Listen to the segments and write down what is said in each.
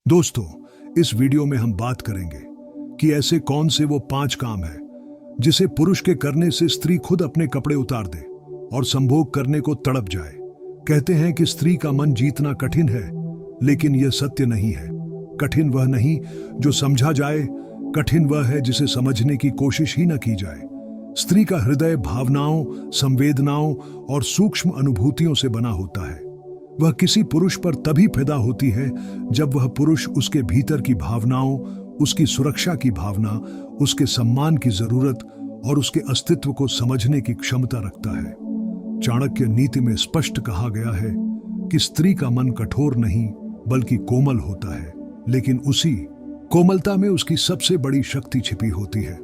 दोस्तों, इस वीडियो में हम बात करेंगे कि ऐसे कौन से वो 5 काम है जिसे पुरुष के करने से स्त्री खुद अपने कपड़े उतार दे और संभोग करने को तड़प जाए। कहते हैं कि स्त्री का मन जीतना कठिन है, लेकिन यह सत्य नहीं है। कठिन वह नहीं जो समझा जाए, कठिन वह है जिसे समझने की कोशिश ही न की जाए। स्त्री का हृदय भावनाओं, संवेदनाओं और सूक्ष्म अनुभूतियों से बना होता है। वह किसी पुरुष पर तभी पैदा होती है जब वह पुरुष उसके भीतर की भावनाओं, उसकी सुरक्षा की भावना, उसके सम्मान की जरूरत और उसके अस्तित्व को समझने की क्षमता रखता है। चाणक्य नीति में स्पष्ट कहा गया है कि स्त्री का मन कठोर नहीं बल्कि कोमल होता है, लेकिन उसी कोमलता में उसकी सबसे बड़ी शक्ति छिपी होती है।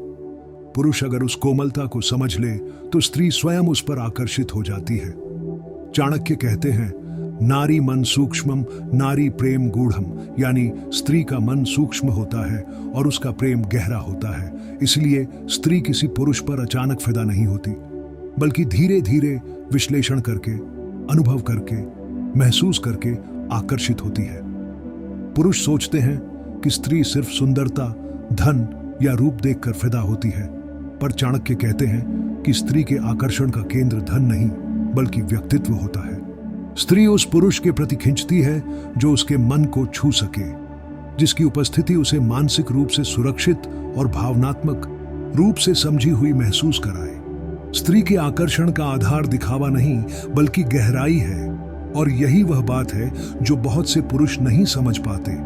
पुरुष अगर उस कोमलता को समझ ले तो स्त्री स्वयं उस पर आकर्षित हो जाती है। चाणक्य कहते हैं, नारी मन सूक्ष्मम नारी प्रेम गूढ़म, यानी स्त्री का मन सूक्ष्म होता है और उसका प्रेम गहरा होता है। इसलिए स्त्री किसी पुरुष पर अचानक फिदा नहीं होती, बल्कि धीरे धीरे विश्लेषण करके, अनुभव करके, महसूस करके आकर्षित होती है। पुरुष सोचते हैं कि स्त्री सिर्फ सुंदरता, धन या रूप देखकर फिदा होती है, पर चाणक्य कहते हैं कि स्त्री के आकर्षण का केंद्र धन नहीं बल्कि व्यक्तित्व होता है। स्त्री उस पुरुष के प्रति खिंचती है जो उसके मन को छू सके, जिसकी उपस्थिति उसे मानसिक रूप से सुरक्षित और भावनात्मक रूप से समझी हुई महसूस कराए। स्त्री के आकर्षण का आधार दिखावा नहीं बल्कि गहराई है, और यही वह बात है जो बहुत से पुरुष नहीं समझ पाते।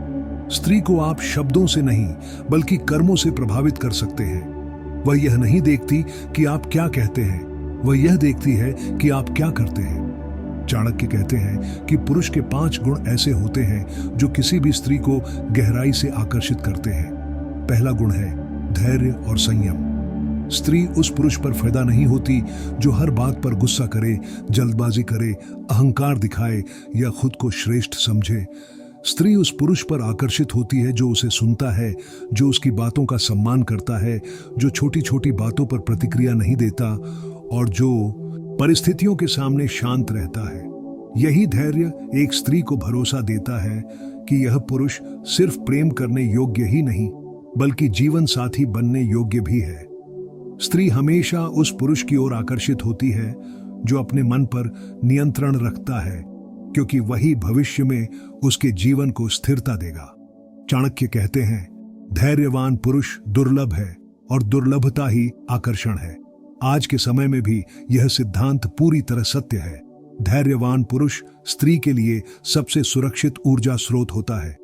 स्त्री को आप शब्दों से नहीं बल्कि कर्मों से प्रभावित कर सकते हैं। वह यह नहीं देखती कि आप क्या कहते हैं, वह यह देखती है कि आप क्या करते हैं। चाणक्य कहते हैं कि पुरुष के 5 गुण ऐसे होते हैं जो किसी भी स्त्री को गहराई से आकर्षित करते हैं। पहला गुण है धैर्य और संयम। स्त्री उस पुरुष पर फिदा नहीं होती जो हर बात पर गुस्सा करे, जल्दबाजी करे, अहंकार दिखाए या खुद को श्रेष्ठ समझे। स्त्री उस पुरुष पर आकर्षित होती है जो उसे सुनता है, जो उसकी बातों का सम्मान करता है, जो छोटी छोटी बातों पर प्रतिक्रिया नहीं देता और जो परिस्थितियों के सामने शांत रहता है। यही धैर्य एक स्त्री को भरोसा देता है कि यह पुरुष सिर्फ प्रेम करने योग्य ही नहीं बल्कि जीवन साथी बनने योग्य भी है। स्त्री हमेशा उस पुरुष की ओर आकर्षित होती है जो अपने मन पर नियंत्रण रखता है, क्योंकि वही भविष्य में उसके जीवन को स्थिरता देगा। चाणक्य कहते हैं, धैर्यवान पुरुष दुर्लभ है और दुर्लभता ही आकर्षण है। आज के समय में भी यह सिद्धांत पूरी तरह सत्य है। धैर्यवान पुरुष स्त्री के लिए सबसे सुरक्षित ऊर्जा स्रोत होता है।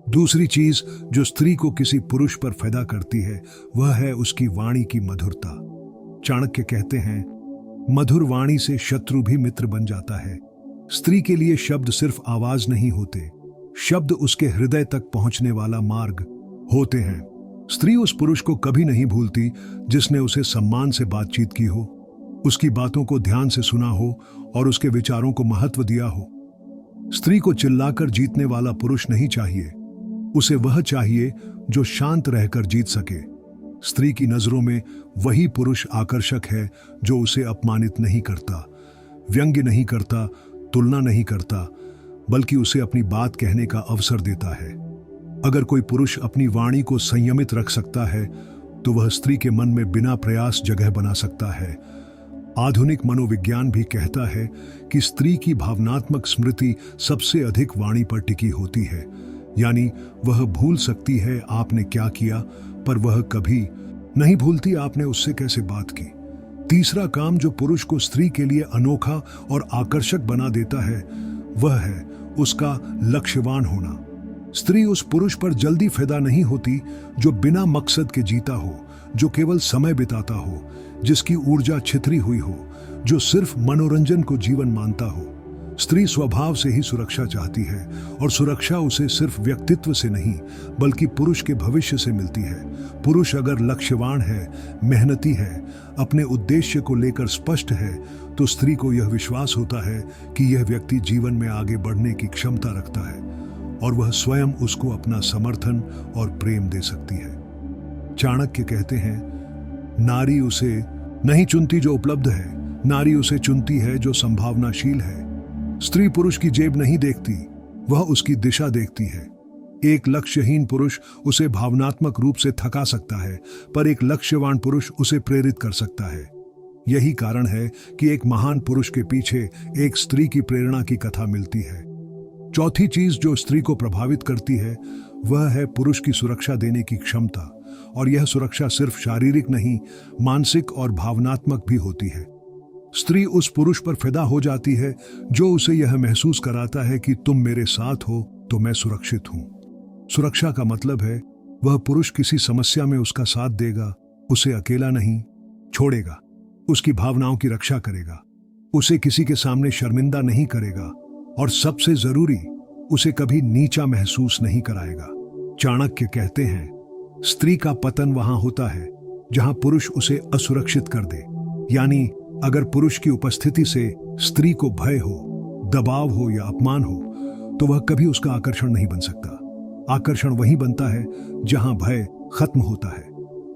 दूसरी चीज जो स्त्री को किसी पुरुष पर फिदा करती है वह है उसकी वाणी की मधुरता। चाणक्य कहते हैं, मधुर वाणी से शत्रु भी मित्र बन जाता है। स्त्री के लिए शब्द सिर्फ आवाज नहीं होते, शब्द उसके हृदय तक पहुंचने वाला मार्ग होते हैं। स्त्री उस पुरुष को कभी नहीं भूलती जिसने उसे सम्मान से बातचीत की हो, उसकी बातों को ध्यान से सुना हो और उसके विचारों को महत्व दिया हो। स्त्री को चिल्लाकर जीतने वाला पुरुष नहीं चाहिए, उसे वह चाहिए जो शांत रहकर जीत सके। स्त्री की नजरों में वही पुरुष आकर्षक है जो उसे अपमानित नहीं करता, व्यंग्य नहीं करता, तुलना नहीं करता, बल्कि उसे अपनी बात कहने का अवसर देता है। अगर कोई पुरुष अपनी वाणी को संयमित रख सकता है तो वह स्त्री के मन में बिना प्रयास जगह बना सकता है। आधुनिक मनोविज्ञान भी कहता है कि स्त्री की भावनात्मक स्मृति सबसे अधिक वाणी पर टिकी होती है, यानी वह भूल सकती है आपने क्या किया, पर वह कभी नहीं भूलती आपने उससे कैसे बात की। तीसरा काम जो पुरुष को स्त्री के लिए अनोखा और आकर्षक बना देता है वह है उसका लक्ष्यवान होना। स्त्री उस पुरुष पर जल्दी फिदा नहीं होती जो बिना मकसद के जीता हो, जो केवल समय बिताता हो, जिसकी ऊर्जा छितरी हुई हो, जो सिर्फ मनोरंजन को जीवन मानता हो। स्त्री स्वभाव से ही सुरक्षा चाहती है और सुरक्षा उसे सिर्फ व्यक्तित्व से नहीं बल्कि पुरुष के भविष्य से मिलती है। पुरुष अगर लक्ष्यवान है, मेहनती है, अपने उद्देश्य को लेकर स्पष्ट है, तो स्त्री को यह विश्वास होता है कि यह व्यक्ति जीवन में आगे बढ़ने की क्षमता रखता है और वह स्वयं उसको अपना समर्थन और प्रेम दे सकती है। चाणक्य कहते हैं, नारी उसे नहीं चुनती जो उपलब्ध है, नारी उसे चुनती है जो संभावनाशील है। स्त्री पुरुष की जेब नहीं देखती, वह उसकी दिशा देखती है। एक लक्ष्यहीन पुरुष उसे भावनात्मक रूप से थका सकता है, पर एक लक्ष्यवान पुरुष उसे प्रेरित कर सकता है। यही कारण है कि एक महान पुरुष के पीछे एक स्त्री की प्रेरणा की कथा मिलती है। चौथी चीज जो स्त्री को प्रभावित करती है वह है पुरुष की सुरक्षा देने की क्षमता, और यह सुरक्षा सिर्फ शारीरिक नहीं, मानसिक और भावनात्मक भी होती है। स्त्री उस पुरुष पर फिदा हो जाती है जो उसे यह महसूस कराता है कि तुम मेरे साथ हो तो मैं सुरक्षित हूं। सुरक्षा का मतलब है वह पुरुष किसी समस्या में उसका साथ देगा, उसे अकेला नहीं छोड़ेगा, उसकी भावनाओं की रक्षा करेगा, उसे किसी के सामने शर्मिंदा नहीं करेगा, और सबसे जरूरी, उसे कभी नीचा महसूस नहीं कराएगा। चाणक्य कहते हैं, स्त्री का पतन वहां होता है जहां पुरुष उसे असुरक्षित कर दे। यानी अगर पुरुष की उपस्थिति से स्त्री को भय हो, दबाव हो या अपमान हो, तो वह कभी उसका आकर्षण नहीं बन सकता। आकर्षण वहीं बनता है जहां भय खत्म होता है।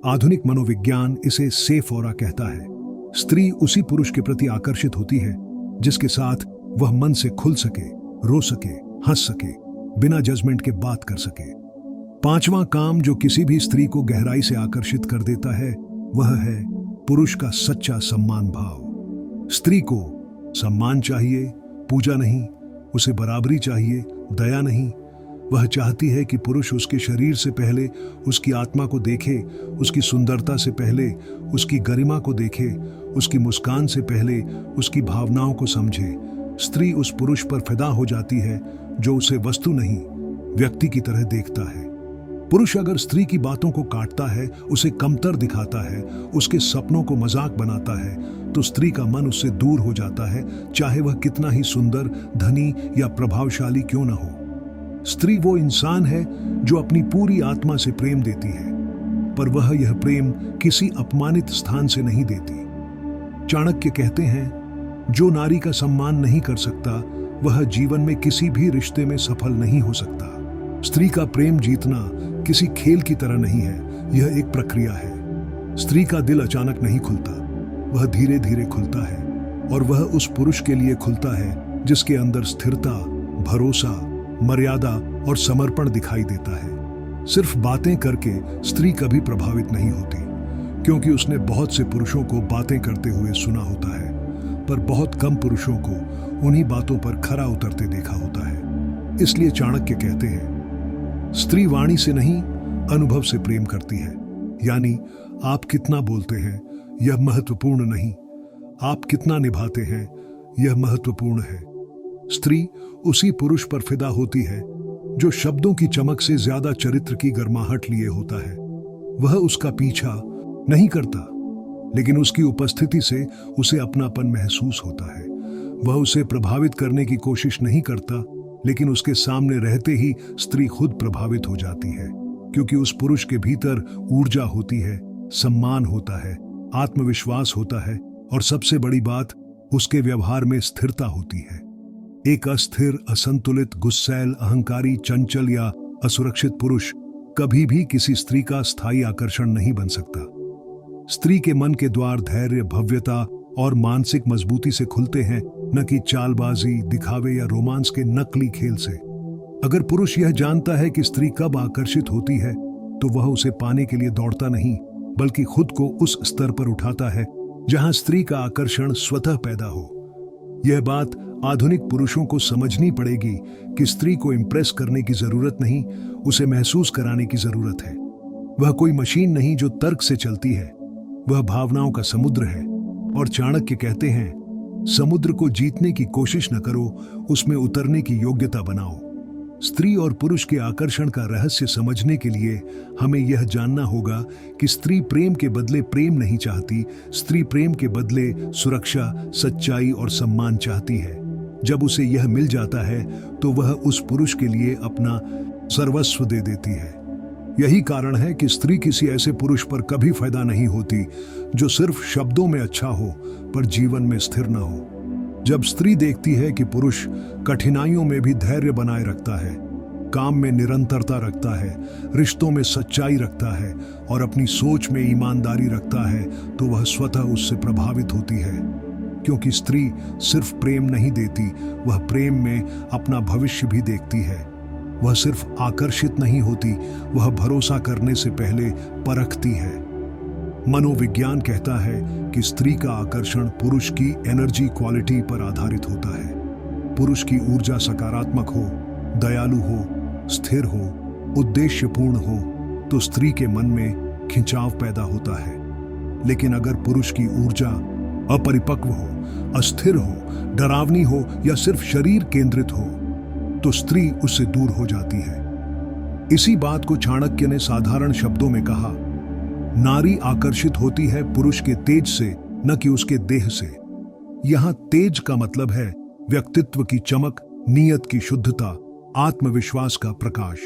आधुनिक मनोविज्ञान इसे सेफ ऑरा कहता है। स्त्री उसी पुरुष के प्रति आकर्षित होती है जिसके साथ वह मन से खुल सके, रो सके, हंस सके, बिना जजमेंट के बात कर सके। पांचवां काम जो किसी भी स्त्री को गहराई से आकर्षित कर देता है वह है पुरुष का सच्चा सम्मान भाव। स्त्री को सम्मान चाहिए, पूजा नहीं, उसे बराबरी चाहिए, दया नहीं। वह चाहती है कि पुरुष उसके शरीर से पहले उसकी आत्मा को देखे, उसकी सुंदरता से पहले उसकी गरिमा को देखे, उसकी मुस्कान से पहले उसकी भावनाओं को समझे। स्त्री उस पुरुष पर फिदा हो जाती है जो उसे वस्तु नहीं, व्यक्ति की तरह देखता है। पुरुष अगर स्त्री की बातों को काटता है, उसे कमतर दिखाता है, उसके सपनों को मजाक बनाता है, तो स्त्री का मन उससे दूर हो जाता है, चाहे वह कितना ही सुंदर, धनी या प्रभावशाली क्यों न हो। स्त्री वो इंसान है जो अपनी पूरी आत्मा से प्रेम देती है, पर वह यह प्रेम किसी अपमानित स्थान से नहीं देती। चाणक्य कहते हैं, जो नारी का सम्मान नहीं कर सकता वह जीवन में किसी भी रिश्ते में सफल नहीं हो सकता। स्त्री का प्रेम जीतना किसी खेल की तरह नहीं है, यह एक प्रक्रिया है। स्त्री का दिल अचानक नहीं खुलता, वह धीरे धीरे खुलता है, और वह उस पुरुष के लिए खुलता है जिसके अंदर स्थिरता, भरोसा, मर्यादा और समर्पण दिखाई देता है। सिर्फ बातें करके स्त्री कभी प्रभावित नहीं होती, क्योंकि उसने बहुत से पुरुषों को बातें करते हुए सुना होता है, पर बहुत कम पुरुषों को उन्हीं बातों पर खरा उतरते देखा होता है। इसलिए चाणक्य कहते हैं, स्त्री वाणी से नहीं, अनुभव से प्रेम करती है। यानी आप कितना बोलते हैं यह महत्वपूर्ण नहीं, आप कितना निभाते हैं यह महत्वपूर्ण है। स्त्री उसी पुरुष पर फिदा होती है जो शब्दों की चमक से ज्यादा चरित्र की गर्माहट लिए होता है। वह उसका पीछा नहीं करता, लेकिन उसकी उपस्थिति से उसे अपनापन महसूस होता है। वह उसे प्रभावित करने की कोशिश नहीं करता, लेकिन उसके सामने रहते ही स्त्री खुद प्रभावित हो जाती है, क्योंकि उस पुरुष के भीतर ऊर्जा होती है, सम्मान होता है, आत्मविश्वास होता है, और सबसे बड़ी बात, उसके व्यवहार में स्थिरता होती है। एक अस्थिर, असंतुलित, गुस्सैल, अहंकारी, चंचल या असुरक्षित पुरुष कभी भी किसी स्त्री का स्थायी आकर्षण नहीं बन सकता। स्त्री के मन के द्वार धैर्य, भव्यता और मानसिक मजबूती से खुलते हैं, न कि चालबाजी, दिखावे या रोमांस के नकली खेल से। अगर पुरुष यह जानता है कि स्त्री कब आकर्षित होती है, तो वह उसे पाने के लिए दौड़ता नहीं, बल्कि खुद को उस स्तर पर उठाता है जहां स्त्री का आकर्षण स्वतः पैदा हो। यह बात आधुनिक पुरुषों को समझनी पड़ेगी कि स्त्री को इंप्रेस करने की जरूरत नहीं, उसे महसूस कराने की जरूरत है। वह कोई मशीन नहीं जो तर्क से चलती है, वह भावनाओं का समुद्र है। और चाणक्य कहते हैं, समुद्र को जीतने की कोशिश न करो, उसमें उतरने की योग्यता बनाओ। स्त्री और पुरुष के आकर्षण का रहस्य समझने के लिए हमें यह जानना होगा कि स्त्री प्रेम के बदले प्रेम नहीं चाहती, स्त्री प्रेम के बदले सुरक्षा, सच्चाई और सम्मान चाहती है। जब उसे यह मिल जाता है तो वह उस पुरुष के लिए अपना सर्वस्व दे देती है। यही कारण है कि स्त्री किसी ऐसे पुरुष पर कभी फायदा नहीं होती जो सिर्फ शब्दों में अच्छा हो पर जीवन में स्थिर न हो। जब स्त्री देखती है कि पुरुष कठिनाइयों में भी धैर्य बनाए रखता है, काम में निरंतरता रखता है, रिश्तों में सच्चाई रखता है और अपनी सोच में ईमानदारी रखता है, तो वह स्वतः उससे प्रभावित होती है। क्योंकि स्त्री सिर्फ प्रेम नहीं देती, वह प्रेम में अपना भविष्य भी देखती है। वह सिर्फ आकर्षित नहीं होती, वह भरोसा करने से पहले परखती है। मनोविज्ञान कहता है कि स्त्री का आकर्षण पुरुष की एनर्जी क्वालिटी पर आधारित होता है। पुरुष की ऊर्जा सकारात्मक हो, दयालु हो, स्थिर हो, उद्देश्यपूर्ण हो तो स्त्री के मन में खिंचाव पैदा होता है। लेकिन अगर पुरुष की ऊर्जा अपरिपक्व हो, अस्थिर हो, डरावनी हो या सिर्फ शरीर केंद्रित हो तो स्त्री उससे दूर हो जाती है। इसी बात को चाणक्य ने साधारण शब्दों में कहा, नारी आकर्षित होती है पुरुष के तेज से, न कि उसके देह से। यहां तेज का मतलब है व्यक्तित्व की चमक, नीयत की शुद्धता, आत्मविश्वास का प्रकाश।